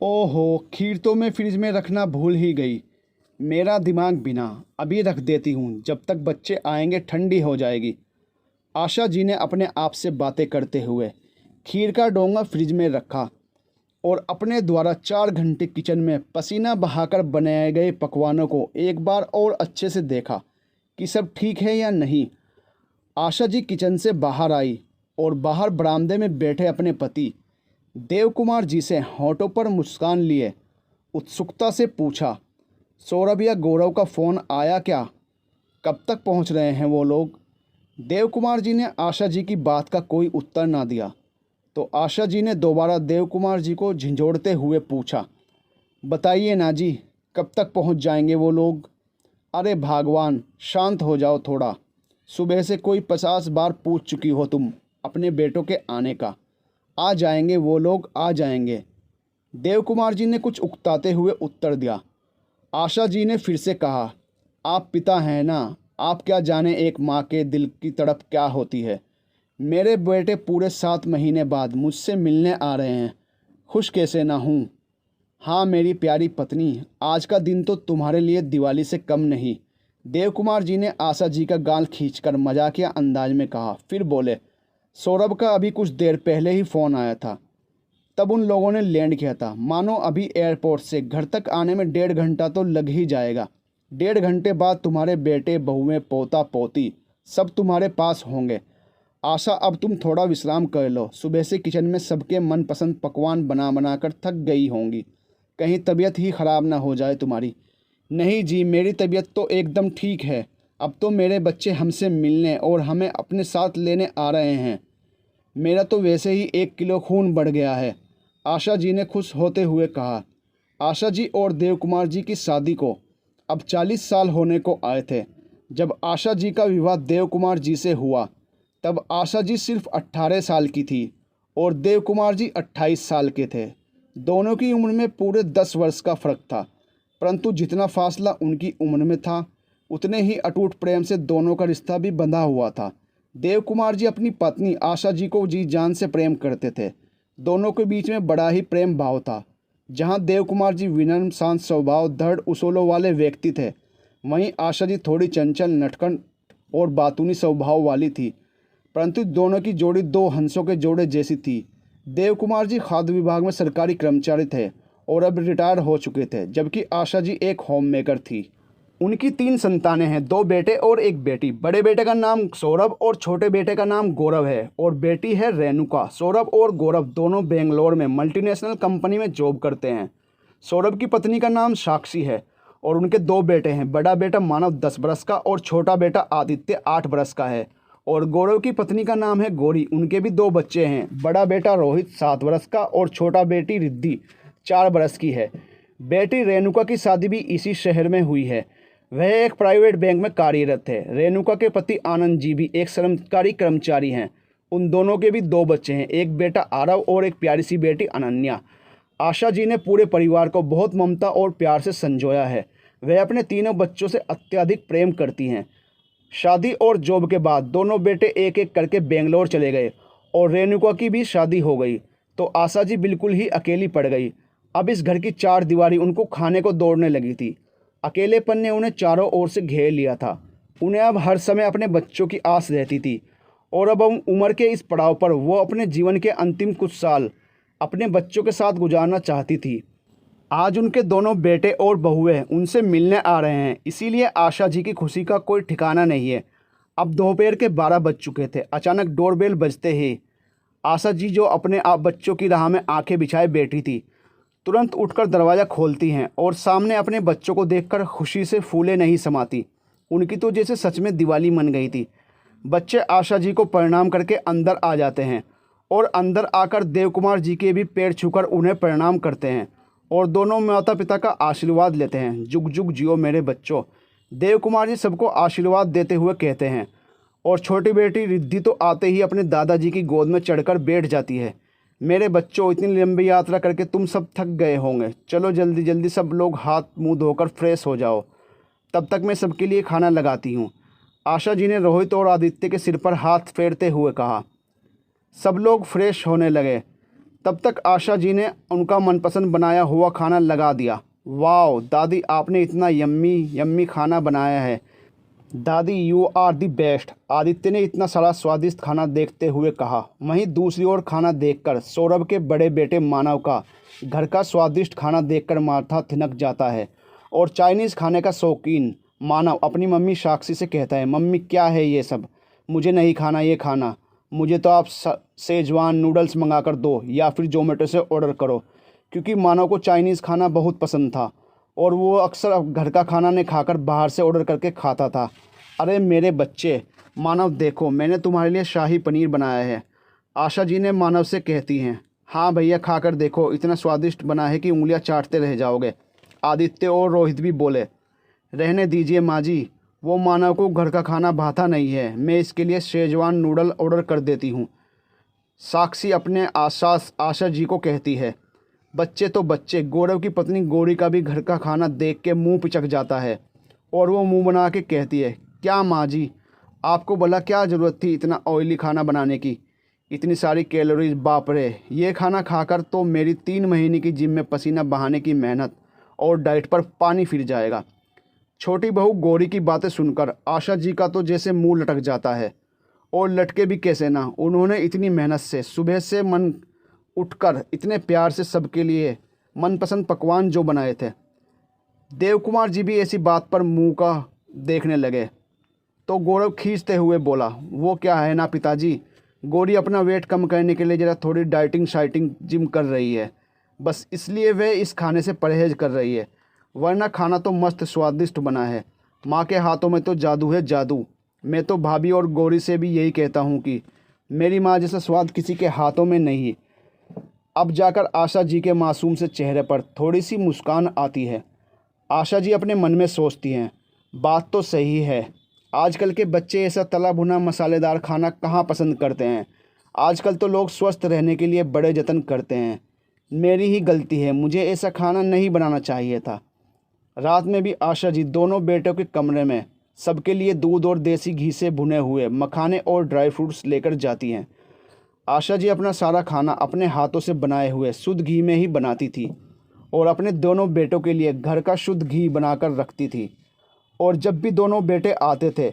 ओहो, खीर तो मैं फ्रिज में रखना भूल ही गई। मेरा दिमाग बिना, अभी रख देती हूँ, जब तक बच्चे आएंगे ठंडी हो जाएगी। आशा जी ने अपने आप से बातें करते हुए खीर का डोंगा फ्रिज में रखा और अपने द्वारा 4 घंटे किचन में पसीना बहाकर बनाए गए पकवानों को एक बार और अच्छे से देखा कि सब ठीक है या नहीं। आशा जी किचन से बाहर आई और बाहर बरामदे में बैठे अपने पति देव कुमार जी से होठों पर मुस्कान लिए उत्सुकता से पूछा, सौरभ या गौरव का फ़ोन आया क्या? कब तक पहुंच रहे हैं वो लोग? देव कुमार जी ने आशा जी की बात का कोई उत्तर ना दिया तो आशा जी ने दोबारा देव कुमार जी को झिंझोड़ते हुए पूछा, बताइए ना जी, कब तक पहुंच जाएंगे वो लोग? अरे भगवान, शांत हो जाओ थोड़ा। सुबह से कोई 50 बार पूछ चुकी हो तुम अपने बेटों के आने का। आ जाएंगे वो लोग, आ जाएंगे। देव कुमार जी ने कुछ उकताते हुए उत्तर दिया। आशा जी ने फिर से कहा, आप पिता हैं ना, आप क्या जाने एक माँ के दिल की तड़प क्या होती है। मेरे बेटे पूरे 7 महीने बाद मुझसे मिलने आ रहे हैं, खुश कैसे ना हूँ। हाँ मेरी प्यारी पत्नी, आज का दिन तो तुम्हारे लिए दिवाली से कम नहीं। देव कुमार जी ने आशा जी का गाल खींचकर मजाकिया अंदाज में कहा, फिर बोले, सौरभ का अभी कुछ देर पहले ही फ़ोन आया था। तब उन लोगों ने लैंड किया था। मानो अभी एयरपोर्ट से घर तक आने में 1.5 घंटा तो लग ही जाएगा। 1.5 घंटे बाद तुम्हारे बेटे, बहुएं, पोता पोती सब तुम्हारे पास होंगे। आशा, अब तुम थोड़ा विश्राम कर लो। सुबह से किचन में सबके मनपसंद पकवान बना बना कर थक गई होंगी। कहीं तबीयत ही ख़राब ना हो जाए तुम्हारी। नहीं जी, मेरी तबीयत तो एकदम ठीक है। अब तो मेरे बच्चे हमसे मिलने और हमें अपने साथ लेने आ रहे हैं। मेरा तो वैसे ही 1 किलो खून बढ़ गया है, आशा जी ने खुश होते हुए कहा। आशा जी और देव कुमार जी की शादी को अब 40 साल होने को आए थे। जब आशा जी का विवाह देव कुमार जी से हुआ तब आशा जी सिर्फ 18 साल की थी और देव कुमार जी 28 साल के थे। दोनों की उम्र में पूरे 10 वर्ष का फ़र्क था, परंतु जितना फासला उनकी उम्र में था उतने ही अटूट प्रेम से दोनों का रिश्ता भी बंधा हुआ था। देव कुमार जी अपनी पत्नी आशा जी को जी जान से प्रेम करते थे। दोनों के बीच में बड़ा ही प्रेम भाव था। जहां देव कुमार जी विनम्र, शांत स्वभाव, दृढ़ उसूलों वाले व्यक्ति थे, वहीं आशा जी थोड़ी चंचल, नटखट और बातूनी स्वभाव वाली थी। परंतु दोनों की जोड़ी दो हंसों के जोड़े जैसी थी। देव कुमार जी खाद्य विभाग में सरकारी कर्मचारी थे और अब रिटायर हो चुके थे, जबकि आशा जी एक होम मेकर थी। उनकी 3 संतानें हैं, 2 बेटे और 1 बेटी। बड़े बेटे का नाम सौरभ और छोटे बेटे का नाम गौरव है और बेटी है रेणुका। सौरभ और गौरव दोनों बेंगलोर में मल्टीनेशनल कंपनी में जॉब करते हैं। सौरभ की पत्नी का नाम साक्षी है और उनके 2 बेटे हैं। बड़ा बेटा मानव 10 बरस का और छोटा बेटा आदित्य 8 बरस का है। और गौरव की पत्नी का नाम है गौरी, उनके भी 2 बच्चे हैं। बड़ा बेटा रोहित 7 बरस का और छोटा बेटी रिद्धि 4 बरस की है। बेटी रेणुका की शादी भी इसी शहर में हुई है। वह एक प्राइवेट बैंक में कार्यरत है। रेणुका के पति आनंद जी भी एक सरकारी कर्मचारी हैं। उन दोनों के भी 2 बच्चे हैं, एक बेटा आरव और एक प्यारी सी बेटी अनन्या। आशा जी ने पूरे परिवार को बहुत ममता और प्यार से संजोया है। वह अपने तीनों बच्चों से अत्यधिक प्रेम करती हैं। शादी और जॉब के बाद दोनों बेटे एक एक करके बेंगलोर चले गए और रेणुका की भी शादी हो गई तो आशा जी बिल्कुल ही अकेली पड़ गई। अब इस घर की 4 दीवारी उनको खाने को दौड़ने लगी थी। अकेलेपन ने उन्हें चारों ओर से घेर लिया था। उन्हें अब हर समय अपने बच्चों की आस रहती थी और अब उम्र के इस पड़ाव पर वो अपने जीवन के अंतिम कुछ साल अपने बच्चों के साथ गुजारना चाहती थी। आज उनके दोनों बेटे और बहुएं उनसे मिलने आ रहे हैं, इसीलिए आशा जी की खुशी का कोई ठिकाना नहीं है। अब दोपहर के 12 बज चुके थे। अचानक डोरबेल बजते ही आशा जी, जो अपने आप बच्चों की राह में आंखें बिछाए बैठी थी, तुरंत उठकर दरवाज़ा खोलती हैं और सामने अपने बच्चों को देखकर खुशी से फूले नहीं समाती। उनकी तो जैसे सच में दिवाली मन गई थी। बच्चे आशा जी को प्रणाम करके अंदर आ जाते हैं और अंदर आकर देव कुमार जी के भी पैर छूकर उन्हें प्रणाम करते हैं और दोनों माता पिता का आशीर्वाद लेते हैं। जुग जुग जियो मेरे बच्चों, देव कुमार जी सबको आशीर्वाद देते हुए कहते हैं। और छोटी बेटी रिद्धि तो आते ही अपने दादाजी की गोद में चढ़कर बैठ जाती है। मेरे बच्चों, इतनी लंबी यात्रा करके तुम सब थक गए होंगे, चलो जल्दी जल्दी सब लोग हाथ मुंह धोकर फ्रेश हो जाओ, तब तक मैं सबके लिए खाना लगाती हूँ। आशा जी ने रोहित और आदित्य के सिर पर हाथ फेरते हुए कहा। सब लोग फ्रेश होने लगे तब तक आशा जी ने उनका मनपसंद बनाया हुआ खाना लगा दिया। वाह दादी, आपने इतना यम्मी यम्मी खाना बनाया है। Dadi you are the best, Aditya ने इतना सारा स्वादिष्ट खाना देखते हुए कहा। वहीं दूसरी ओर खाना देखकर सौरभ के बड़े बेटे मानव का घर का स्वादिष्ट खाना देखकर माथा थिनक जाता है। और चाइनीज़ खाने का शौकीन मानव अपनी मम्मी साक्षी से कहता है, मम्मी क्या है ये सब, मुझे नहीं खाना ये खाना, मुझे तो आप सेजवान नूडल्स मंगा कर दो या फिर जोमेटो से ऑर्डर करो। क्योंकि मानव को चाइनीज़ खाना बहुत पसंद था और वो अक्सर घर का खाना नहीं खाकर बाहर से ऑर्डर करके खाता था। अरे मेरे बच्चे, मानव देखो मैंने तुम्हारे लिए शाही पनीर बनाया है, आशा जी ने मानव से कहती हैं। हाँ भैया खाकर देखो, इतना स्वादिष्ट बना है कि उंगलियां चाटते रह जाओगे, आदित्य और रोहित भी बोले। रहने दीजिए माँ जी, वो मानव को घर का खाना भाता नहीं है, मैं इसके लिए शेजवान नूडल ऑर्डर कर देती हूँ, साक्षी अपने आशा जी को कहती है। बच्चे तो बच्चे, गौरव की पत्नी गौरी का भी घर का खाना देख के मुंह पिचक जाता है और वो मुंह बना के कहती है, क्या माँ जी, आपको भला क्या ज़रूरत थी इतना ऑयली खाना बनाने की, इतनी सारी कैलोरीज, बाप रे, ये खाना खाकर तो मेरी 3 महीने की जिम में पसीना बहाने की मेहनत और डाइट पर पानी फिर जाएगा। छोटी बहू गौरी की बातें सुनकर आशा जी का तो जैसे मुंह लटक जाता है, और लटके भी कैसे ना, उन्होंने इतनी मेहनत से सुबह से मन उठकर इतने प्यार से सबके लिए मनपसंद पकवान जो बनाए थे। देव कुमार जी भी ऐसी बात पर मुंह का देखने लगे तो गौरव खींचते हुए बोला, वो क्या है ना पिताजी, गौरी अपना वेट कम करने के लिए ज़रा थोड़ी डाइटिंग शाइटिंग जिम कर रही है, बस इसलिए वे इस खाने से परहेज कर रही है, वरना खाना तो मस्त स्वादिष्ट बना है। माँ के हाथों में तो जादू है जादू। मैं तो भाभी और गौरी से भी यही कहता हूँ कि मेरी माँ जैसा स्वाद किसी के हाथों में नहीं। अब जाकर आशा जी के मासूम से चेहरे पर थोड़ी सी मुस्कान आती है। आशा जी अपने मन में सोचती हैं, बात तो सही है, आजकल के बच्चे ऐसा तला भुना मसालेदार खाना कहाँ पसंद करते हैं। आजकल तो लोग स्वस्थ रहने के लिए बड़े जतन करते हैं। मेरी ही गलती है, मुझे ऐसा खाना नहीं बनाना चाहिए था। रात में भी आशा जी दोनों बेटों के कमरे में सबके लिए दूध और देसी घी से भुने हुए मखाने और ड्राई फ्रूट्स लेकर जाती हैं। आशा जी अपना सारा खाना अपने हाथों से बनाए हुए शुद्ध घी में ही बनाती थी और अपने दोनों बेटों के लिए घर का शुद्ध घी बनाकर रखती थी। और जब भी दोनों बेटे आते थे,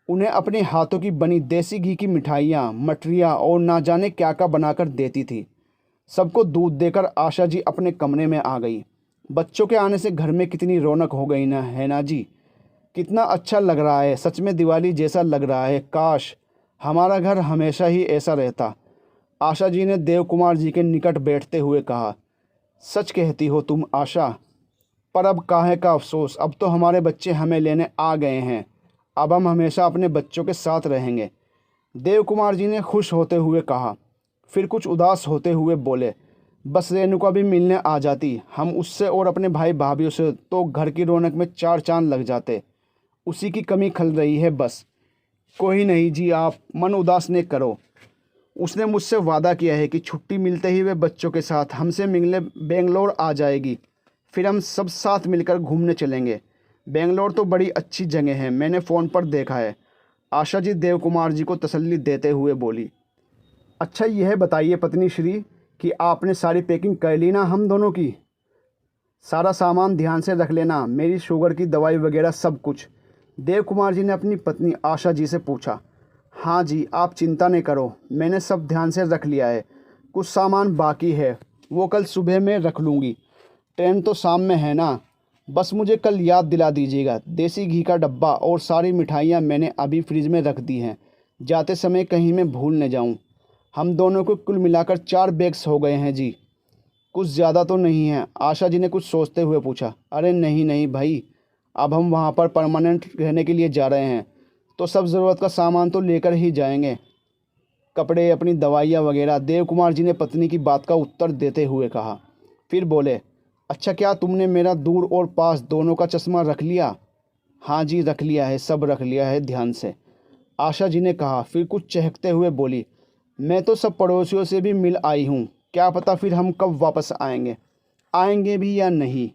उन्हें अपने हाथों की बनी देसी घी की मिठाइयाँ, मठरियाँ और ना जाने क्या क्या बनाकर देती थी। सबको दूध देकर आशा जी अपने कमरे में आ गई। बच्चों के आने से घर में कितनी रौनक हो गई ना, है ना जी, कितना अच्छा लग रहा है, सच में दिवाली जैसा लग रहा है। काश हमारा घर हमेशा ही ऐसा रहता, आशा जी ने देव कुमार जी के निकट बैठते हुए कहा। सच कहती हो तुम आशा, पर अब काहे का अफसोस, अब तो हमारे बच्चे हमें लेने आ गए हैं, अब हम हमेशा अपने बच्चों के साथ रहेंगे, देव कुमार जी ने खुश होते हुए कहा। फिर कुछ उदास होते हुए बोले, बस रेणुका भी मिलने आ जाती, हम उससे और अपने भाई भाभीयों से तो घर की रौनक में 4 चांद लग जाते, उसी की कमी खल रही है बस। कोई नहीं जी, आप मन उदास न करो, उसने मुझसे वादा किया है कि छुट्टी मिलते ही वे बच्चों के साथ हमसे मिलने बेंगलोर आ जाएगी, फिर हम सब साथ मिलकर घूमने चलेंगे। बेंगलोर तो बड़ी अच्छी जगह है, मैंने फ़ोन पर देखा है, आशा जी देव कुमार जी को तसल्ली देते हुए बोली। अच्छा यह बताइए पत्नी श्री कि आपने सारी पैकिंग कर ली ना हम दोनों की? सारा सामान ध्यान से रख लेना, मेरी शुगर की दवाई वगैरह सब कुछ, देव कुमार जी ने अपनी पत्नी आशा जी से पूछा। हाँ जी, आप चिंता नहीं करो, मैंने सब ध्यान से रख लिया है, कुछ सामान बाकी है वो कल सुबह में रख लूँगी, ट्रेन तो शाम में है ना, बस मुझे कल याद दिला दीजिएगा। देसी घी का डब्बा और सारी मिठाइयाँ मैंने अभी फ्रिज में रख दी हैं, जाते समय कहीं मैं भूल न जाऊँ। हम दोनों को कुल मिलाकर 4 बैग्स हो गए हैं जी, कुछ ज़्यादा तो नहीं है? आशा जी ने कुछ सोचते हुए पूछा। अरे नहीं नहीं भाई, अब हम वहाँ पर परमानेंट रहने के लिए जा रहे हैं तो सब ज़रूरत का सामान तो लेकर ही जाएंगे, कपड़े, अपनी दवाइयाँ वगैरह, देव कुमार जी ने पत्नी की बात का उत्तर देते हुए कहा। फिर बोले, अच्छा क्या तुमने मेरा दूर और पास दोनों का चश्मा रख लिया? हाँ जी रख लिया है, सब रख लिया है ध्यान से, आशा जी ने कहा। फिर कुछ चहकते हुए बोली, मैं तो सब पड़ोसियों से भी मिल आई हूँ, क्या पता फिर हम कब वापस आएंगे भी या नहीं।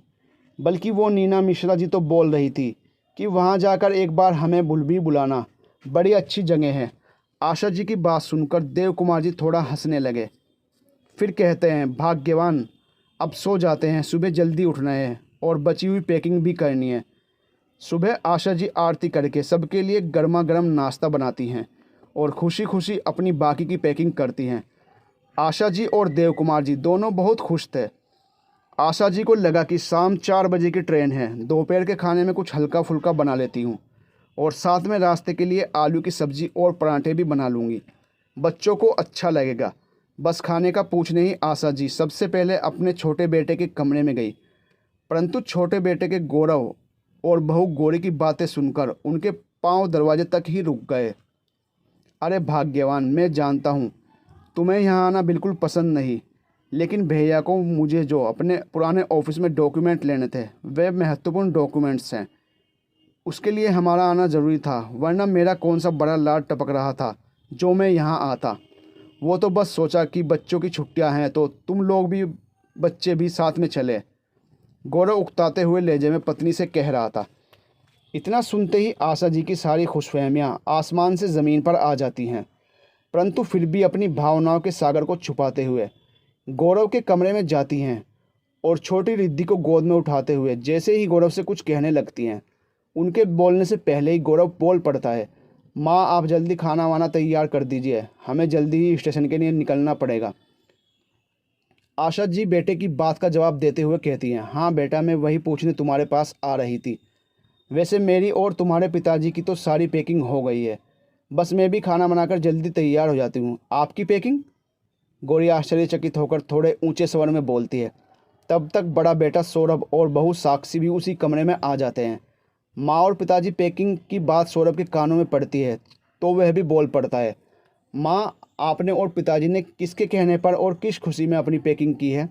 बल्कि वो नीना मिश्रा जी तो बोल रही थी कि वहाँ जाकर एक बार हमें भी बुलाना, बड़ी अच्छी जगह है। आशा जी की बात सुनकर देव कुमार जी थोड़ा हंसने लगे। फिर कहते हैं भाग्यवान, अब सो जाते हैं, सुबह जल्दी उठना है और बची हुई पैकिंग भी करनी है। सुबह आशा जी आरती करके सबके लिए गर्मा गर्म नाश्ता बनाती हैं और खुशी खुशी अपनी बाकी की पैकिंग करती हैं। आशा जी और देव कुमार जी दोनों बहुत खुश थे। आशा जी को लगा कि शाम 4 बजे की ट्रेन है, दोपहर के खाने में कुछ हल्का फुल्का बना लेती हूँ और साथ में रास्ते के लिए आलू की सब्ज़ी और पराठे भी बना लूँगी, बच्चों को अच्छा लगेगा। बस खाने का पूछने ही आशा जी सबसे पहले अपने छोटे बेटे के कमरे में गई, परंतु छोटे बेटे के गौरव और बहू गौरी की बातें सुनकर उनके पांव दरवाजे तक ही रुक गए। अरे भाग्यवान, मैं जानता हूँ तुम्हें यहाँ आना बिल्कुल पसंद नहीं, लेकिन भैया को मुझे जो अपने पुराने ऑफिस में डॉक्यूमेंट लेने थे, वे महत्वपूर्ण डॉक्यूमेंट्स हैं, उसके लिए हमारा आना ज़रूरी था, वरना मेरा कौन सा बड़ा लाड टपक रहा था जो मैं यहाँ आता। वो तो बस सोचा कि बच्चों की छुट्टियाँ हैं तो तुम लोग भी, बच्चे भी साथ में चले। गौरव उकताते हुए लहजे में पत्नी से कह रहा था। इतना सुनते ही आशा जी की सारी खुशफहमियाँ आसमान से ज़मीन पर आ जाती हैं, परंतु फिर भी अपनी भावनाओं के सागर को छुपाते हुए गौरव के कमरे में जाती हैं और छोटी रिद्धि को गोद में उठाते हुए जैसे ही गौरव से कुछ कहने लगती हैं, उनके बोलने से पहले ही गौरव बोल पड़ता है, माँ आप जल्दी खाना वाना तैयार कर दीजिए, हमें जल्दी ही स्टेशन के लिए निकलना पड़ेगा। आशा जी बेटे की बात का जवाब देते हुए कहती हैं, हाँ बेटा, मैं वही पूछने तुम्हारे पास आ रही थी। वैसे मेरी और तुम्हारे पिताजी की तो सारी पैकिंग हो गई है, बस मैं भी खाना बनाकर जल्दी तैयार हो जाती हूँ। आपकी पैकिंग? गौरी आश्चर्यचकित होकर थोड़े ऊंचे स्वर में बोलती है। तब तक बड़ा बेटा सौरभ और बहू साक्षी भी उसी कमरे में आ जाते हैं। माँ और पिताजी पैकिंग की बात सौरभ के कानों में पड़ती है तो वह भी बोल पड़ता है, माँ आपने और पिताजी ने किसके कहने पर और किस खुशी में अपनी पैकिंग की है?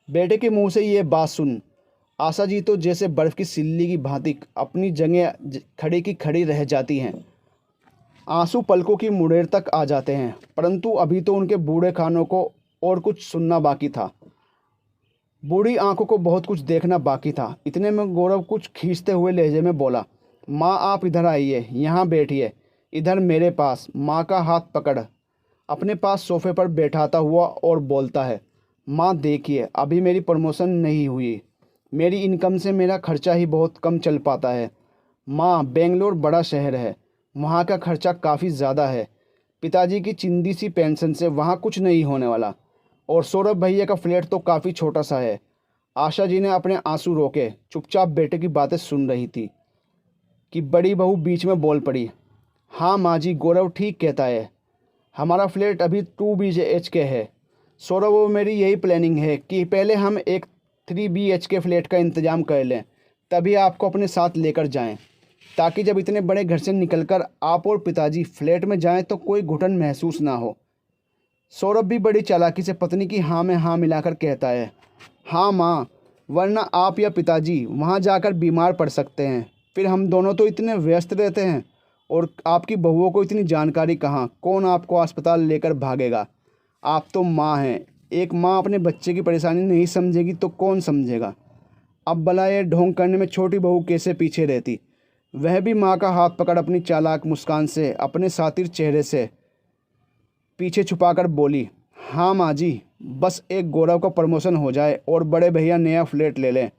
बेटे के मुंह से ये बात सुन आशा जी तो जैसे बर्फ़ की सिल्ली की भांति अपनी जगह खड़ी की खड़ी रह जाती हैं। आंसू पलकों की मुड़ेर तक आ जाते हैं, परंतु अभी तो उनके बूढ़े कानों को और कुछ सुनना बाकी था, बूढ़ी आंखों को बहुत कुछ देखना बाकी था। इतने में गौरव कुछ खींचते हुए लहजे में बोला, माँ आप इधर आइए, यहाँ बैठिए, इधर मेरे पास। माँ का हाथ पकड़ अपने पास सोफे पर बैठाता हुआ और बोलता है, माँ देखिए, अभी मेरी प्रमोशन नहीं हुई, मेरी इनकम से मेरा खर्चा ही बहुत कम चल पाता है। माँ बेंगलोर बड़ा शहर है, वहाँ का खर्चा काफ़ी ज़्यादा है, पिताजी की चिंदी सी पेंशन से वहाँ कुछ नहीं होने वाला, और सौरभ भैया का फ्लैट तो काफ़ी छोटा सा है। आशा जी ने अपने आंसू रोके चुपचाप बेटे की बातें सुन रही थी कि बड़ी बहू बीच में बोल पड़ी, हाँ माँ जी, गौरव ठीक कहता है, हमारा फ्लैट अभी 2 BHK है। सौरभ, वो मेरी यही प्लानिंग है कि पहले हम एक 3 BHK फ्लैट का इंतज़ाम कर लें, तभी आपको अपने साथ लेकर जाएं, ताकि जब इतने बड़े घर से निकलकर आप और पिताजी फ्लैट में जाएं तो कोई घुटन महसूस ना हो। सौरभ भी बड़ी चालाकी से पत्नी की हाँ में हाँ मिलाकर कहता है, हाँ माँ, वरना आप या पिताजी वहाँ जाकर बीमार पड़ सकते हैं, फिर हम दोनों तो इतने व्यस्त रहते हैं और आपकी बहुओं को इतनी जानकारी कहाँ, कौन आपको अस्पताल लेकर भागेगा। आप तो माँ हैं, एक माँ अपने बच्चे की परेशानी नहीं समझेगी तो कौन समझेगा। अब भला ये ढोंग करने में छोटी बहू कैसे पीछे रहती। वह भी माँ का हाथ पकड़ अपनी चालाक मुस्कान से अपने सातिर चेहरे से पीछे छुपाकर बोली, हाँ माँ जी, बस एक गौरव का प्रमोशन हो जाए और बड़े भैया नया फ्लैट ले लें,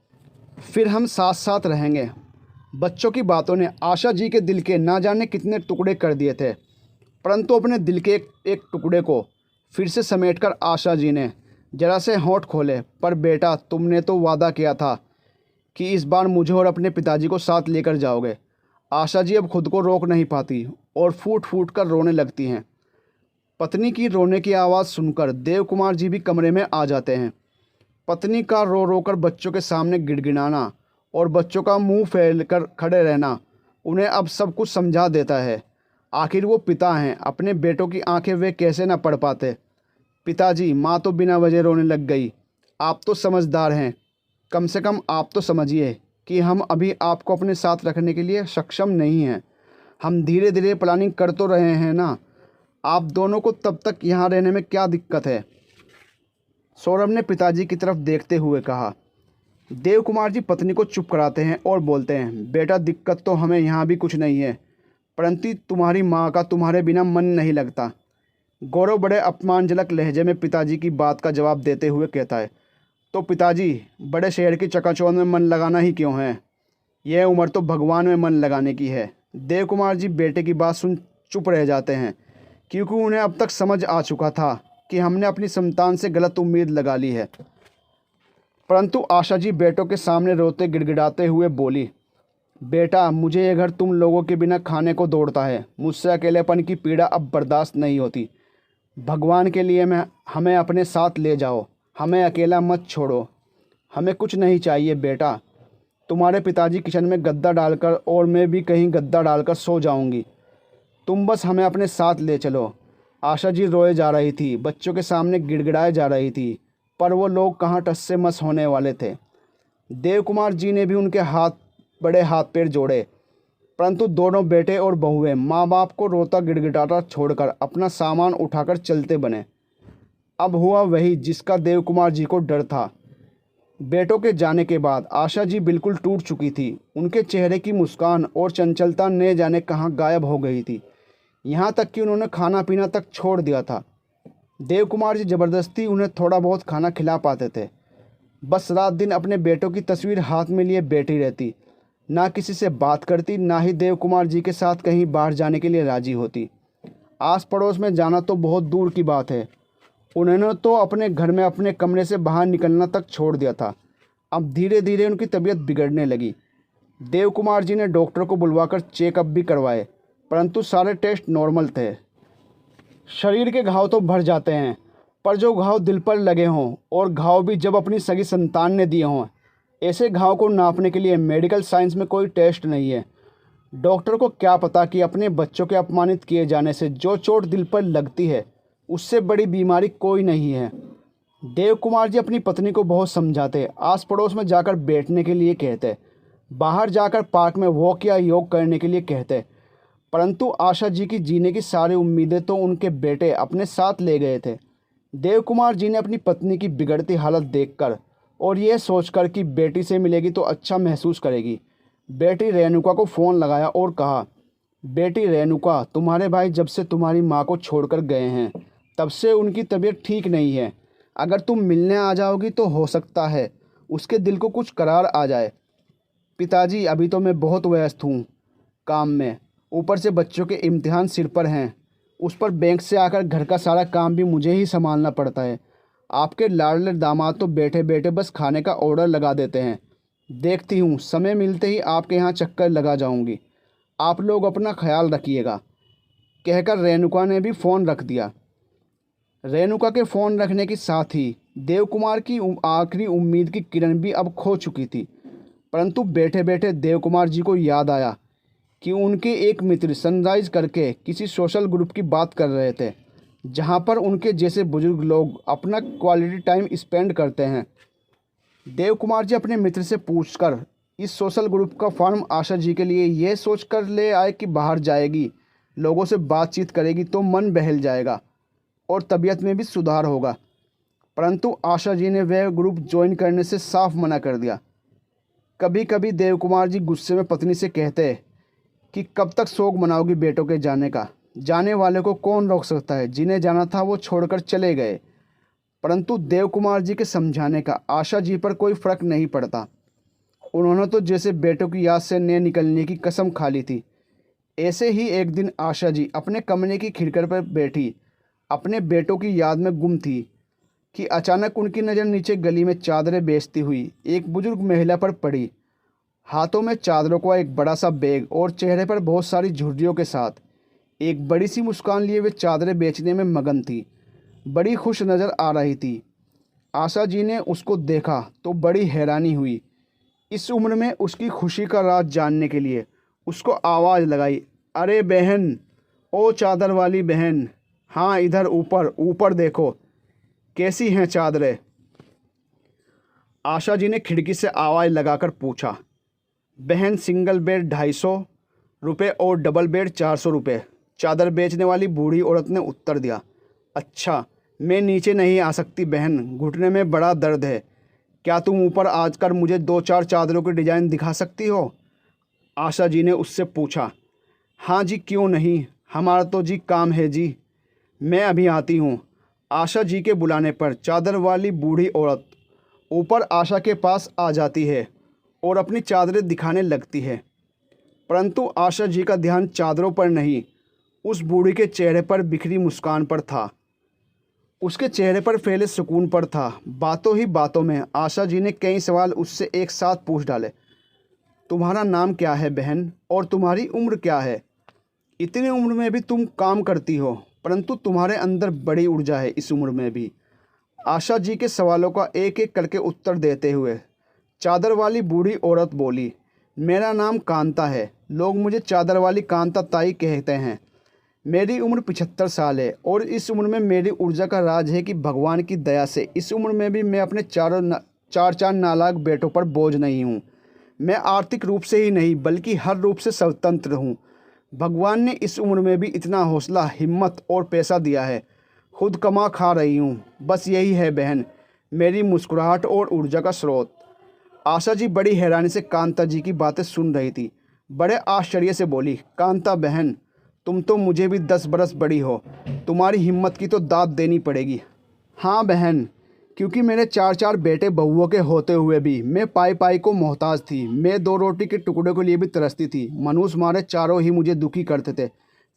फिर हम साथ साथ रहेंगे। बच्चों की बातों ने आशा जी के दिल के ना जाने कितने टुकड़े कर दिए थे, परंतु अपने दिल के एक टुकड़े को फिर से समेटकर आशा जी ने जरा से होंठ खोले, पर बेटा, तुमने तो वादा किया था कि इस बार मुझे और अपने पिताजी को साथ लेकर जाओगे। आशा जी अब खुद को रोक नहीं पाती और फूट फूट कर रोने लगती हैं। पत्नी की रोने की आवाज़ सुनकर देव कुमार जी भी कमरे में आ जाते हैं। पत्नी का रो रो कर बच्चों के सामने गिड़गिड़ाना और बच्चों का मुंह फैल कर खड़े रहना उन्हें अब सब कुछ समझा देता है। आखिर वो पिता हैं, अपने बेटों की आंखें वे कैसे ना पढ़ पाते। पिताजी, माँ तो बिना वजह रोने लग गई, आप तो समझदार हैं, कम से कम आप तो समझिए कि हम अभी आपको अपने साथ रखने के लिए सक्षम नहीं हैं। हम धीरे धीरे प्लानिंग कर तो रहे हैं ना, आप दोनों को तब तक यहाँ रहने में क्या दिक्कत है? सौरभ ने पिताजी की तरफ देखते हुए कहा। देव कुमार जी पत्नी को चुप कराते हैं और बोलते हैं, बेटा, दिक्कत तो हमें यहाँ भी कुछ नहीं है, परंतु तुम्हारी माँ का तुम्हारे बिना मन नहीं लगता। गौरव बड़े अपमानजनक लहजे में पिताजी की बात का जवाब देते हुए कहता है, तो पिताजी, बड़े शहर की चकाचौंध में मन लगाना ही क्यों है? यह उम्र तो भगवान में मन लगाने की है। देव कुमार जी बेटे की बात सुन चुप रह जाते हैं, क्योंकि उन्हें अब तक समझ आ चुका था कि हमने अपनी संतान से गलत उम्मीद लगा ली है। परंतु आशा जी बेटों के सामने रोते गिड़गिड़ाते हुए बोली, बेटा, मुझे ये घर तुम लोगों के बिना खाने को दौड़ता है। मुझसे अकेलेपन की पीड़ा अब बर्दाश्त नहीं होती। भगवान के लिए हमें अपने साथ ले जाओ, हमें अकेला मत छोड़ो। हमें कुछ नहीं चाहिए बेटा। तुम्हारे पिताजी किचन में गद्दा डालकर और मैं भी कहीं गद्दा डालकर सो जाऊंगी। तुम बस हमें अपने साथ ले चलो। आशा जी रोए जा रही थी, बच्चों के सामने गिड़गिड़ाए जा रही थी, पर वो लोग कहाँ टस से मस होने वाले थे। देव कुमार जी ने भी उनके बड़े हाथ पैर जोड़े, परंतु दोनों बेटे और बहुएं माँ बाप को रोता गिड़गिड़ाता छोड़कर अपना सामान उठाकर चलते बने। अब हुआ वही जिसका देव कुमार जी को डर था। बेटों के जाने के बाद आशा जी बिल्कुल टूट चुकी थी। उनके चेहरे की मुस्कान और चंचलता न जाने कहाँ गायब हो गई थी। यहाँ तक कि उन्होंने खाना पीना तक छोड़ दिया था। देव कुमार जी ज़बरदस्ती उन्हें थोड़ा बहुत खाना खिला पाते थे। बस रात दिन अपने बेटों की तस्वीर हाथ में लिए बैठी रहती, ना किसी से बात करती, ना ही देव कुमार जी के साथ कहीं बाहर जाने के लिए राजी होती। आस पड़ोस में जाना तो बहुत दूर की बात है। उन्होंने तो अपने घर में अपने कमरे से बाहर निकलना तक छोड़ दिया था। अब धीरे धीरे उनकी तबीयत बिगड़ने लगी। देव कुमार जी ने डॉक्टर को बुलवाकर चेकअप भी करवाए, परंतु सारे टेस्ट नॉर्मल थे। शरीर के घाव तो भर जाते हैं, पर जो घाव दिल पर लगे हों, और घाव भी जब अपनी सगी संतान ने दिए हों, ऐसे घाव को नापने के लिए मेडिकल साइंस में कोई टेस्ट नहीं है। डॉक्टर को क्या पता कि अपने बच्चों के अपमानित किए जाने से जो चोट दिल पर लगती है, उससे बड़ी बीमारी कोई नहीं है। देव कुमार जी अपनी पत्नी को बहुत समझाते, आस पड़ोस में जाकर बैठने के लिए कहते, बाहर जाकर पार्क में वॉक या योग करने के लिए कहते, परंतु आशा जी की जीने की सारी उम्मीदें तो उनके बेटे अपने साथ ले गए थे। देव कुमार जी ने अपनी पत्नी की बिगड़ती हालत देखकर और ये सोचकर कि बेटी से मिलेगी तो अच्छा महसूस करेगी, बेटी रेणुका को फ़ोन लगाया और कहा, बेटी रेणुका, तुम्हारे भाई जब से तुम्हारी माँ को छोड़कर गए हैं तब से उनकी तबीयत ठीक नहीं है। अगर तुम मिलने आ जाओगी तो हो सकता है उसके दिल को कुछ करार आ जाए। पिताजी, अभी तो मैं बहुत व्यस्त हूँ काम में, ऊपर से बच्चों के इम्तिहान सिर पर हैं, उस पर बैंक से आकर घर का सारा काम भी मुझे ही संभालना पड़ता है। आपके लाडले दामाद तो बैठे बैठे बस खाने का ऑर्डर लगा देते हैं। देखती हूँ समय मिलते ही आपके यहाँ चक्कर लगा जाऊँगी। आप लोग अपना ख्याल रखिएगा। कहकर रेणुका ने भी फ़ोन रख दिया। रेणुका के फ़ोन रखने के साथ ही देव कुमार की आखिरी उम्मीद की किरण भी अब खो चुकी थी। परंतु बैठे बैठे देव कुमार जी को याद आया कि उनके एक मित्र सनराइज करके किसी सोशल ग्रुप की बात कर रहे थे, जहां पर उनके जैसे बुजुर्ग लोग अपना क्वालिटी टाइम स्पेंड करते हैं। देव कुमार जी अपने मित्र से पूछकर इस सोशल ग्रुप का फॉर्म आशा जी के लिए यह सोचकर ले आए कि बाहर जाएगी, लोगों से बातचीत करेगी तो मन बहल जाएगा और तबीयत में भी सुधार होगा। परंतु आशा जी ने वह ग्रुप ज्वाइन करने से साफ मना कर दिया। कभी कभी देव कुमार जी गुस्से में पत्नी से कहते कि कब तक शोक मनाओगी बेटों के जाने का? जाने वाले को कौन रोक सकता है? जिन्हें जाना था वो छोड़कर चले गए। परंतु देव कुमार जी के समझाने का आशा जी पर कोई फ़र्क नहीं पड़ता। उन्होंने तो जैसे बेटों की याद से न निकलने की कसम खा ली थी। ऐसे ही एक दिन आशा जी अपने कमरे की खिड़की पर बैठी अपने बेटों की याद में गुम थी कि अचानक उनकी नज़र नीचे गली में चादरें बेचती हुई एक बुजुर्ग महिला पर पड़ी। हाथों में चादरों का एक बड़ा सा बैग और चेहरे पर बहुत सारी झुर्रियों के साथ एक बड़ी सी मुस्कान लिए वे चादरें बेचने में मगन थी। बड़ी खुश नज़र आ रही थी। आशा जी ने उसको देखा तो बड़ी हैरानी हुई। इस उम्र में उसकी खुशी का राज जानने के लिए उसको आवाज़ लगाई, अरे बहन, ओ चादर वाली बहन, हाँ इधर ऊपर ऊपर देखो, कैसी हैं चादरें? आशा जी ने खिड़की से आवाज़ लगाकर पूछा। बहन, सिंगल बेड 250 रुपये और डबल बेड 400 रुपये, चादर बेचने वाली बूढ़ी औरत ने उत्तर दिया। अच्छा, मैं नीचे नहीं आ सकती बहन, घुटने में बड़ा दर्द है। क्या तुम ऊपर आकर मुझे 2-4 चादरों के डिज़ाइन दिखा सकती हो? आशा जी ने उससे पूछा। हाँ जी, क्यों नहीं, हमारा तो जी काम है जी। मैं अभी आती हूँ। आशा जी के बुलाने पर चादर वाली बूढ़ी औरत ऊपर आशा के पास आ जाती है और अपनी चादरें दिखाने लगती है, परंतु आशा जी का ध्यान चादरों पर नहीं, उस बूढ़ी के चेहरे पर बिखरी मुस्कान पर था। उसके चेहरे पर फैले सुकून पर था। बातों ही बातों में आशा जी ने कई सवाल उससे एक साथ पूछ डाले। तुम्हारा नाम क्या है बहन, और तुम्हारी उम्र क्या है? इतनी उम्र में भी तुम काम करती हो, परंतु तुम्हारे अंदर बड़ी ऊर्जा है इस उम्र में भी। आशा जी के सवालों का एक एक करके उत्तर देते हुए चादर वाली बूढ़ी औरत बोली, मेरा नाम कांता है। लोग मुझे चादर वाली कांता ताई कहते हैं। मेरी उम्र 75 साल है और इस उम्र में मेरी ऊर्जा का राज है कि भगवान की दया से इस उम्र में भी मैं अपने चार नालायक बेटों पर बोझ नहीं हूँ। मैं आर्थिक रूप से ही नहीं बल्कि हर रूप से स्वतंत्र हूँ। भगवान ने इस उम्र में भी इतना हौसला, हिम्मत और पैसा दिया है। खुद कमा खा रही हूँ। बस यही है बहन, मेरी मुस्कुराहट और ऊर्जा का स्रोत। आशा जी बड़ी हैरानी से कांता जी की बातें सुन रही थी। बड़े आश्चर्य से बोली, कांता बहन, तुम तो मुझे भी 10 बरस बड़ी हो। तुम्हारी हिम्मत की तो दाद देनी पड़ेगी। हाँ बहन, क्योंकि मेरे 4 बेटे बहुओं के होते हुए भी मैं पाई पाई को मोहताज थी। मैं 2 रोटी के टुकड़े के लिए भी तरसती थी। मनुष्य मारे चारों ही मुझे दुखी करते थे।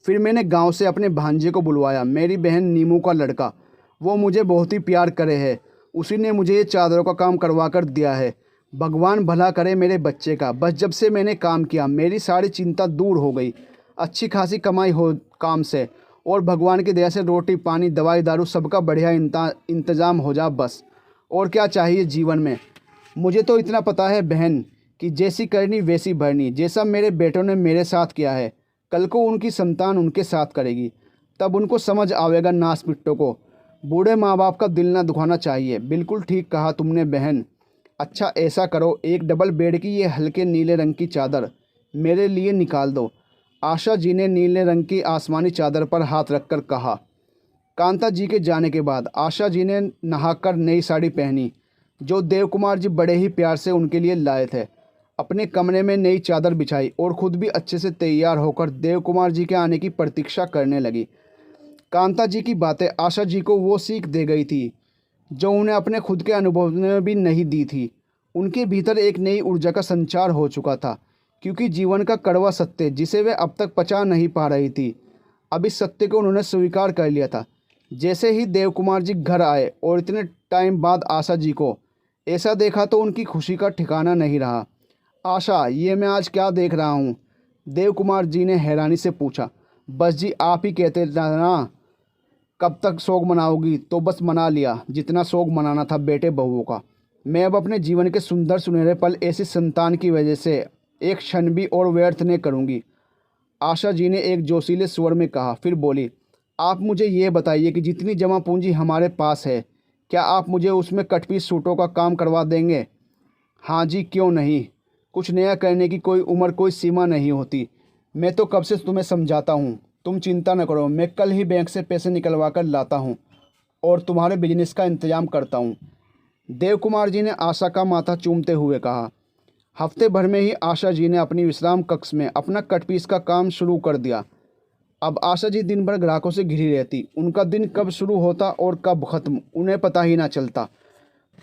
फिर मैंने गांव से अपने भांजे को बुलवाया, मेरी बहन नीमू का लड़का। वो मुझे बहुत ही प्यार करे है। उसी ने मुझे ये चादरों का काम करवा कर दिया है। भगवान भला करे मेरे बच्चे का। बस जब से मैंने काम किया मेरी सारी चिंता दूर हो गई। अच्छी खासी कमाई हो काम से, और भगवान की दया से रोटी पानी दवाई दारू सबका बढ़िया इंतज़ाम हो जा बस। और क्या चाहिए जीवन में। मुझे तो इतना पता है बहन कि जैसी करनी वैसी भरनी। जैसा मेरे बेटों ने मेरे साथ किया है, कल को उनकी संतान उनके साथ करेगी। तब उनको समझ आवेगा नास पिट्टों को। बूढ़े माँ बाप का दिल ना दुखाना चाहिए। बिल्कुल ठीक कहा तुमने बहन। अच्छा ऐसा करो, एक डबल बेड की ये हल्के नीले रंग की चादर मेरे लिए निकाल दो। आशा जी ने नीले रंग की आसमानी चादर पर हाथ रखकर कहा। कांता जी के जाने के बाद आशा जी ने नहाकर नई साड़ी पहनी, जो देव कुमार जी बड़े ही प्यार से उनके लिए लाए थे। अपने कमरे में नई चादर बिछाई और खुद भी अच्छे से तैयार होकर देव कुमार जी के आने की प्रतीक्षा करने लगी। कांता जी की बातें आशा जी को वो सीख दे गई थी जो उन्हें अपने खुद के अनुभव में भी नहीं दी थी। उनके भीतर एक नई ऊर्जा का संचार हो चुका था, क्योंकि जीवन का कड़वा सत्य जिसे वे अब तक पचा नहीं पा रही थी, अब इस सत्य को उन्होंने स्वीकार कर लिया था। जैसे ही देव कुमार जी घर आए और इतने टाइम बाद आशा जी को ऐसा देखा तो उनकी खुशी का ठिकाना नहीं रहा। आशा, ये मैं आज क्या देख रहा हूँ? देव कुमार जी ने हैरानी से पूछा। बस जी, आप ही कहते ना कब तक शोक मनाओगी, तो बस मना लिया जितना शोक मनाना था बेटे बहुओं का। मैं अब अपने जीवन के सुंदर सुनहरे पल ऐसी संतान की वजह से एक क्षण भी और व्यर्थ नहीं करूँगी। आशा जी ने एक जोशीले स्वर में कहा। फिर बोली, आप मुझे ये बताइए कि जितनी जमा पूंजी हमारे पास है, क्या आप मुझे उसमें कटपीस सूटों का काम करवा देंगे? हाँ जी, क्यों नहीं। कुछ नया करने की कोई उम्र कोई सीमा नहीं होती। मैं तो कब से तुम्हें समझाता हूँ। तुम चिंता न करो, मैं कल ही बैंक से पैसे निकलवा कर लाता हूँ और तुम्हारे बिजनेस का इंतजाम करता हूँ। देव कुमार जी ने आशा का माथा चूमते हुए कहा। हफ्ते भर में ही आशा जी ने अपनी विश्राम कक्ष में अपना कटपीस का काम शुरू कर दिया। अब आशा जी दिन भर ग्राहकों से घिरी रहती। उनका दिन कब शुरू होता और कब ख़त्म उन्हें पता ही ना चलता।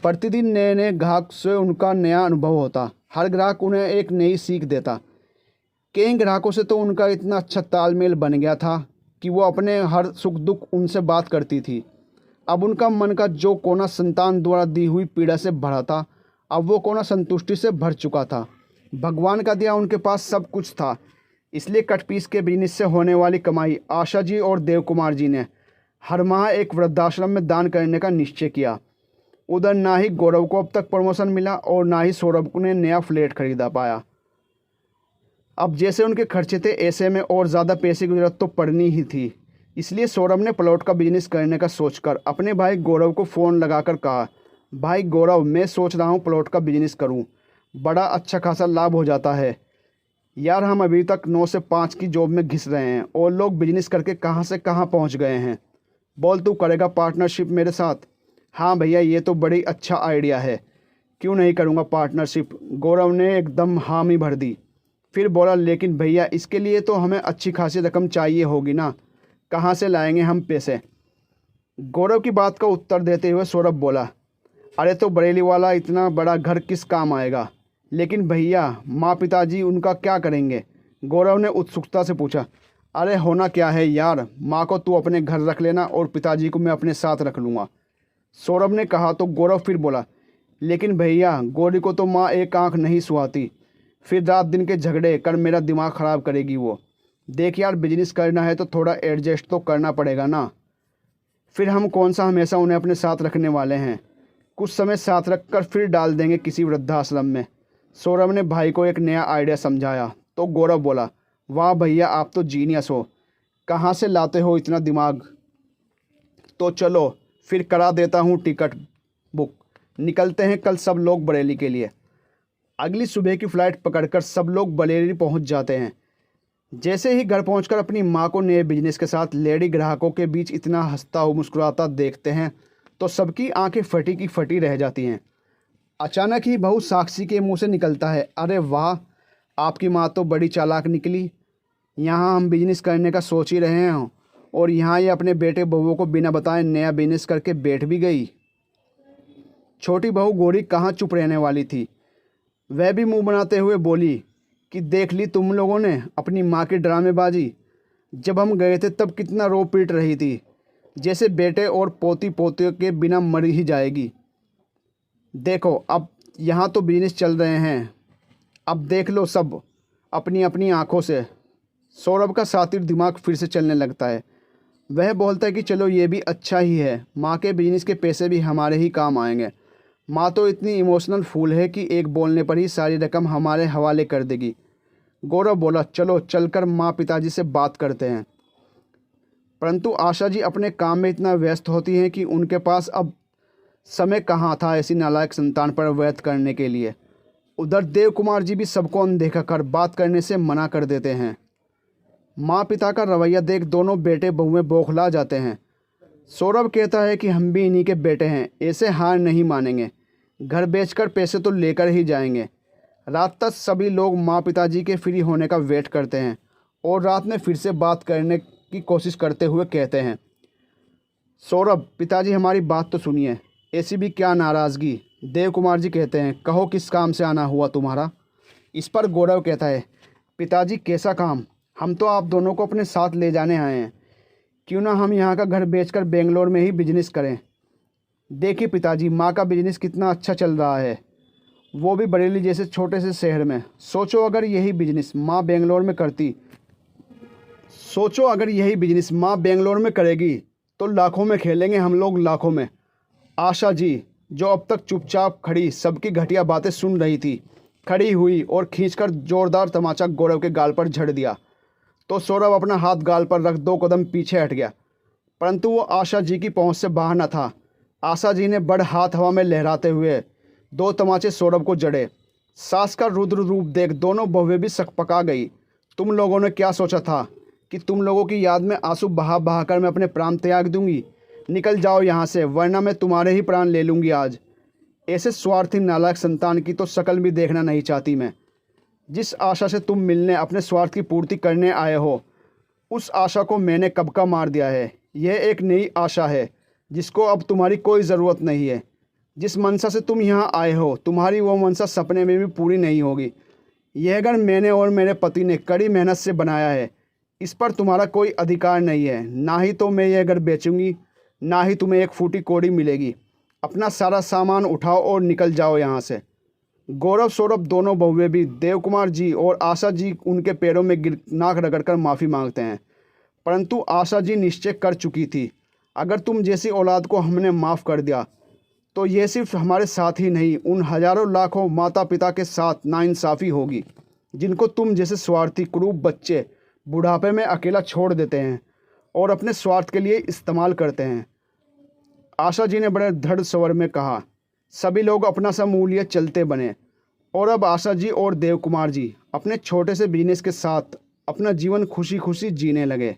प्रतिदिन नए नए ग्राहक से उनका नया अनुभव होता। हर ग्राहक उन्हें एक नई सीख देता। कई ग्राहकों से तो उनका इतना अच्छा तालमेल बन गया था कि वो अपने हर सुख दुख उनसे बात करती थी। अब उनका मन का जो कोना संतान द्वारा दी हुई पीड़ा से भरा था, अब वो कोना संतुष्टि से भर चुका था। भगवान का दिया उनके पास सब कुछ था। इसलिए कटपीस के बिजनेस से होने वाली कमाई आशा जी और देव कुमार जी ने हर माह एक वृद्धाश्रम में दान करने का निश्चय किया। उधर ना ही गौरव को अब तक प्रमोशन मिला और ना ही सौरभ ने नया फ्लैट खरीदा पाया। अब जैसे उनके खर्चे थे, ऐसे में और ज़्यादा पैसे की जरूरत तो पड़नी ही थी। इसलिए सौरभ ने प्लॉट का बिजनेस करने का सोचकर अपने भाई गौरव को फ़ोन लगाकर कहा, भाई गौरव, मैं सोच रहा हूँ प्लॉट का बिजनेस करूँ। बड़ा अच्छा खासा लाभ हो जाता है यार। हम अभी तक 9 से 5 की जॉब में घिस रहे हैं और लोग बिजनेस करके कहाँ से कहाँ पहुँच गए हैं। बोल, तू करेगा पार्टनरशिप मेरे साथ? हाँ भैया, ये तो बड़ी अच्छा आइडिया है, क्यों नहीं करूँगा पार्टनरशिप। गौरव ने एकदम हामी भर दी। फिर बोला, लेकिन भैया इसके लिए तो हमें अच्छी खासी रकम चाहिए होगी ना, कहाँ से लाएंगे हम पैसे? गौरव की बात का उत्तर देते हुए सौरभ बोला, अरे तो बरेली वाला इतना बड़ा घर किस काम आएगा? लेकिन भैया माँ पिताजी उनका क्या करेंगे? गौरव ने उत्सुकता से पूछा। अरे होना क्या है यार, माँ को तू अपने घर रख लेना और पिताजी को मैं अपने साथ रख लूँगा, सौरभ ने कहा। तो गौरव फिर बोला, लेकिन भैया गौरी को तो माँ एक आंख नहीं सुहाती, फिर रात दिन के झगड़े कर मेरा दिमाग ख़राब करेगी वो। देख यार, बिजनेस करना है तो थोड़ा एडजस्ट तो करना पड़ेगा ना। फिर हम कौन सा हमेशा उन्हें अपने साथ रखने वाले हैं? कुछ समय साथ रख कर फिर डाल देंगे किसी वृद्धाश्रम में। सौरभ ने भाई को एक नया आइडिया समझाया। तो गौरव बोला, वाह भैया आप तो जीनियस हो, कहाँ से लाते हो इतना दिमाग? तो चलो फिर करा देता हूँ टिकट बुक, निकलते हैं कल सब लोग बरेली के लिए। अगली सुबह की फ़्लाइट पकड़कर सब लोग बरेली पहुँच जाते हैं। जैसे ही घर पहुंचकर अपनी माँ को नए बिजनेस के साथ लेडी ग्राहकों के बीच इतना हंसता हुआ मुस्कुराता देखते हैं तो सबकी आंखें फटी की फटी रह जाती हैं। अचानक ही बहू साक्षी के मुंह से निकलता है, अरे वाह, आपकी माँ तो बड़ी चालाक निकली। यहाँ हम बिजनेस करने का सोच ही रहे हैं और यहाँ ये अपने बेटे बहुओं को बिना बताए नया बिजनेस करके बैठ भी गई। छोटी बहू गौरी कहाँ चुप रहने वाली थी, वह भी मुंह बनाते हुए बोली कि देख ली तुम लोगों ने अपनी माँ की ड्रामेबाजी। जब हम गए थे तब कितना रो पीट रही थी, जैसे बेटे और पोती पोतियों के बिना मर ही जाएगी। देखो अब यहाँ तो बिजनेस चल रहे हैं, अब देख लो सब अपनी अपनी आँखों से। सौरभ का सातिर दिमाग फिर से चलने लगता है। वह बोलता है कि चलो ये भी अच्छा ही है, माँ के बिजनेस के पैसे भी हमारे ही काम आएंगे। माँ तो इतनी इमोशनल फूल है कि एक बोलने पर ही सारी रकम हमारे हवाले कर देगी। गौरव बोला, चलो चलकर माँ पिताजी से बात करते हैं। परंतु आशा जी अपने काम में इतना व्यस्त होती हैं कि उनके पास अब समय कहाँ था ऐसी नालायक संतान पर व्यर्थ करने के लिए। उधर देव कुमार जी भी सबको अनदेखा कर बात करने से मना कर देते हैं। माँ पिता का रवैया देख दोनों बेटे बहुएं बौखला जाते हैं। सौरभ कहता है कि हम भी इन्हीं के बेटे हैं, ऐसे हार नहीं मानेंगे, घर बेचकर पैसे तो लेकर ही जाएंगे। रात तक सभी लोग माँ पिताजी के फ्री होने का वेट करते हैं और रात में फिर से बात करने की कोशिश करते हुए कहते हैं, सौरभ पिताजी हमारी बात तो सुनिए, ऐसी भी क्या नाराज़गी? देव कुमार जी कहते हैं, कहो किस काम से आना हुआ तुम्हारा? इस पर गौरव कहता है, पिताजी कैसा काम? हम तो आप दोनों को अपने साथ ले जाने आए हैं, क्यों ना हम यहाँ का घर बेचकर बेंगलोर में ही बिजनेस करें। देखिए पिताजी, माँ का बिजनेस कितना अच्छा चल रहा है, वो भी बरेली जैसे छोटे से शहर में। सोचो अगर यही बिजनेस माँ बेंगलोर में करेगी तो लाखों में खेलेंगे हम लोग, लाखों में। आशा जी जो अब तक चुपचाप खड़ी सबकी घटिया बातें सुन रही थी, खड़ी हुई और खींचकर जोरदार तमाचा गौरव के गाल पर झड़ दिया। तो सौरभ अपना हाथ गाल पर रख 2 कदम पीछे हट गया, परंतु वो आशा जी की पहुंच से बाहर न था। आशा जी ने बड़ हाथ हवा में लहराते हुए 2 तमाचे सौरभ को जड़े। सास का रुद्र रूप देख दोनों बहुएं भी सकपका गई। तुम लोगों ने क्या सोचा था कि तुम लोगों की याद में आंसू बहा बहा कर मैं अपने प्राण त्याग दूंगी? निकल जाओ यहाँ से, वरना मैं तुम्हारे ही प्राण ले लूँगी आज। ऐसे स्वार्थी नालायक संतान की तो शक्ल भी देखना नहीं चाहती मैं। जिस आशा से तुम मिलने अपने स्वार्थ की पूर्ति करने आए हो, उस आशा को मैंने कब का मार दिया है। यह एक नई आशा है जिसको अब तुम्हारी कोई ज़रूरत नहीं है। जिस मनसा से तुम यहाँ आए हो, तुम्हारी वो मनसा सपने में भी पूरी नहीं होगी। यह घर मैंने और मेरे पति ने कड़ी मेहनत से बनाया है, इस पर तुम्हारा कोई अधिकार नहीं है। ना ही तो मैं यह घर बेचूंगी, ना ही तुम्हें एक फूटी कौड़ी मिलेगी। अपना सारा सामान उठाओ और निकल जाओ यहाँ से। गौरव सौरभ दोनों बहुएं भी देव कुमार जी और आशा जी उनके पैरों में गिर नाक रगड़कर माफ़ी मांगते हैं, परंतु आशा जी निश्चय कर चुकी थी, अगर तुम जैसी औलाद को हमने माफ़ कर दिया तो ये सिर्फ हमारे साथ ही नहीं, उन हज़ारों लाखों माता पिता के साथ नाइंसाफ़ी होगी जिनको तुम जैसे स्वार्थी कुरूप बच्चे बुढ़ापे में अकेला छोड़ देते हैं और अपने स्वार्थ के लिए इस्तेमाल करते हैं। आशा जी ने बड़े दृढ़ स्वर में कहा। सभी लोग अपना सा मुँह लिए चलते बने और अब आशा जी और देव कुमार जी अपने छोटे से बिजनेस के साथ अपना जीवन खुशी खुशी जीने लगे।